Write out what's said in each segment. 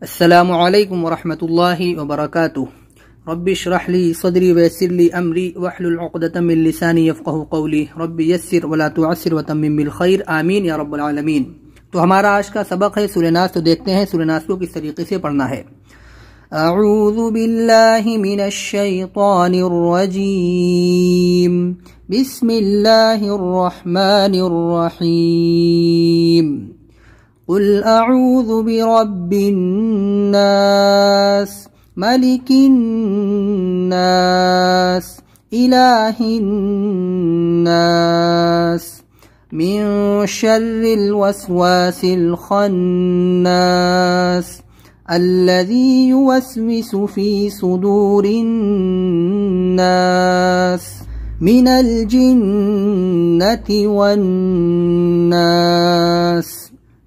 السلام علیکم ورحمۃ اللہ وبرکاتہ۔ رب اشرح لی صدری ویسر لی امری واحلل عقدۃ من لسانی یفقہوا قولی رب یسر ولا تعسر وتمم بالخیر آمین یا رب العالمین۔ تو ہمارا آج کا سبق ہے سورہ ناس۔ تو دیکھتے ہیں سورہ ناس کو کس طریقے سے پڑھنا ہے۔ اعوذ باللہ من الشیطان الرجیم، بسم اللہ الرحمن الرحیم۔ قل اعوذ برب الناس ملک الناس الہ الناس من شر الوسواس الخناس الذي يوسوس في صدور الناس من الجنة والناس۔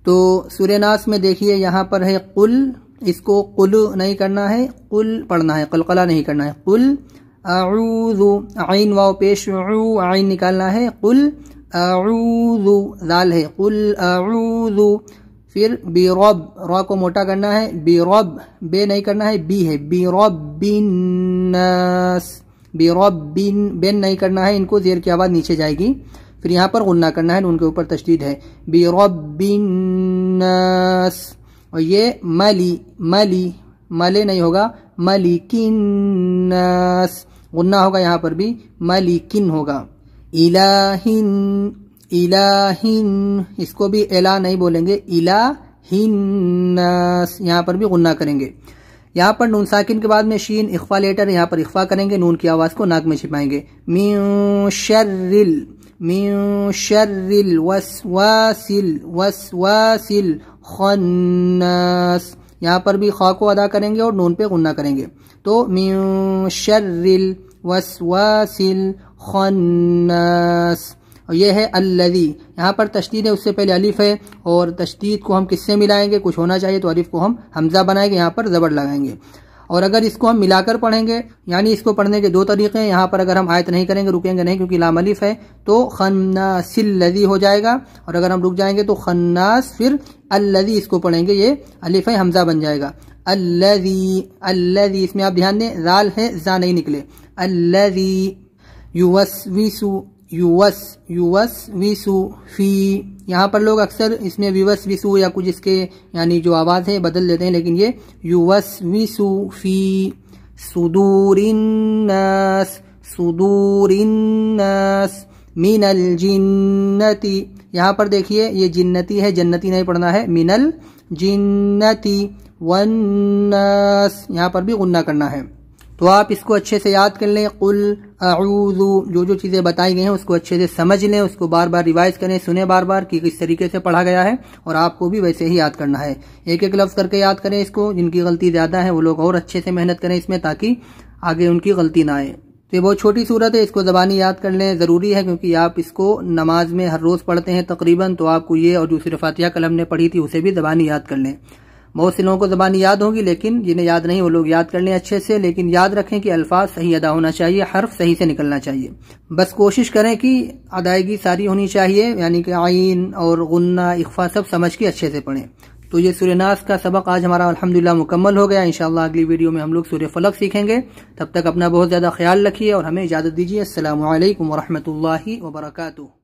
تو سورہ ناس میں دیکھیے یہاں پر ہے قل، اس کو قل نہیں کرنا ہے، قل پڑھنا ہے، قلقلہ نہیں کرنا ہے۔ قل اعوذ، عین واو پیش عو، عین نکالنا ہے۔ قل اعوذ، ذال ہے، قل اعوذ۔ پھر برب، را کو موٹا کرنا ہے، برب، بے نہیں کرنا ہے، بی ہے، برب الناس، برب، بین نہیں کرنا ہے، ان کو زیر کی آواز نیچے جائے گی۔ پھر یہاں پر غنہ کرنا ہے، ان کے اوپر تشدید ہے، برب الناس۔ اور یہ ملی، ملے نہیں ہوگا، ملک الناس، غنہ ہوگا یہاں پر بھی، ملکن ہوگا۔ الہن، اس کو بھی الہ نہیں بولیں گے، الہ الناس، یہاں پر بھی غنہ کریں گے۔ یہاں پر نون ساکن کے بعد میں شین اخفا لیٹر، یہاں پر اخفا کریں گے، نون کی آواز کو ناک میں چھپائیں گے۔ من شر الوسواس الخناس، یہاں پر بھی خا کو ادا کریں گے اور نون پہ غنہ کریں گے۔ تو من شر الوسواس الخناس۔ اور یہ ہے الذی، یہاں پر تشدید ہے، اس سے پہلے الف ہے، اور تشدید کو ہم کس سے ملائیں گے؟ کچھ ہونا چاہیے تو الف کو ہم حمزہ بنائیں گے، یہاں پر زبر لگائیں گے۔ اور اگر اس کو ہم ملا کر پڑھیں گے، یعنی اس کو پڑھنے کے دو طریقے ہیں۔ یہاں پر اگر ہم آیت نہیں کریں گے، رکیں گے نہیں کیونکہ لام الف ہے، تو خناس الذی ہو جائے گا، اور اگر ہم رک جائیں گے تو خناس پھر الذی اس کو پڑھیں گے، یہ الف ہے، حمزہ بن جائے گا۔ الذی، اس میں آپ دھیان دیں، ذال ہے، زا نہیں نکلے۔ الذی یوسوسو فی، یہاں پر لوگ اکثر اس میں ویوسوسو یا کچھ اس کے یعنی جو آواز ہے بدل دیتے ہیں، لیکن یہ یوسوسو فی صدور الناس من الجنتی، یہاں پر دیکھیے یہ جنتی ہے، جنتی نہیں پڑھنا ہے، من الجنتی والناس، یہاں پر بھی غنہ کرنا ہے۔ تو آپ اس کو اچھے سے یاد کر لیں، قل اعوذ، جو چیزیں بتائی گئی ہیں اس کو اچھے سے سمجھ لیں، اس کو بار بار ریوائز کریں، سنیں بار بار کہ کس طریقے سے پڑھا گیا ہے، اور آپ کو بھی ویسے ہی یاد کرنا ہے۔ ایک ایک لفظ کر کے یاد کریں اس کو، جن کی غلطی زیادہ ہے وہ لوگ اور اچھے سے محنت کریں اس میں، تاکہ آگے ان کی غلطی نہ آئے۔ تو یہ بہت چھوٹی صورت ہے، اس کو زبانی یاد کر لیں، ضروری ہے، کیونکہ آپ اس کو نماز میں ہر روز پڑھتے ہیں تقریباً، تو آپ کو یہ اور دوسری فاتحہ کل ہم نے پڑھی تھی اسے بھی زبانی یاد کر لیں۔ بہت سے لوگوں کو زبانی یاد ہوگی، لیکن جنہیں یاد نہیں وہ لوگ یاد کر لیں اچھے سے، لیکن یاد رکھیں کہ الفاظ صحیح ادا ہونا چاہیے، حرف صحیح سے نکلنا چاہیے۔ بس کوشش کریں کہ ادائیگی ساری ہونی چاہیے، یعنی کہ عین اور غنہ اخفا سب سمجھ کے اچھے سے پڑھیں۔ تو یہ سورہ ناس کا سبق آج ہمارا الحمدللہ مکمل ہو گیا۔ انشاءاللہ اگلی ویڈیو میں ہم لوگ سورہ فلق سیکھیں گے۔ تب تک اپنا بہت زیادہ خیال رکھیے اور ہمیں اجازت دیجیے۔ السلام علیکم ورحمۃ اللہ وبرکاتہ۔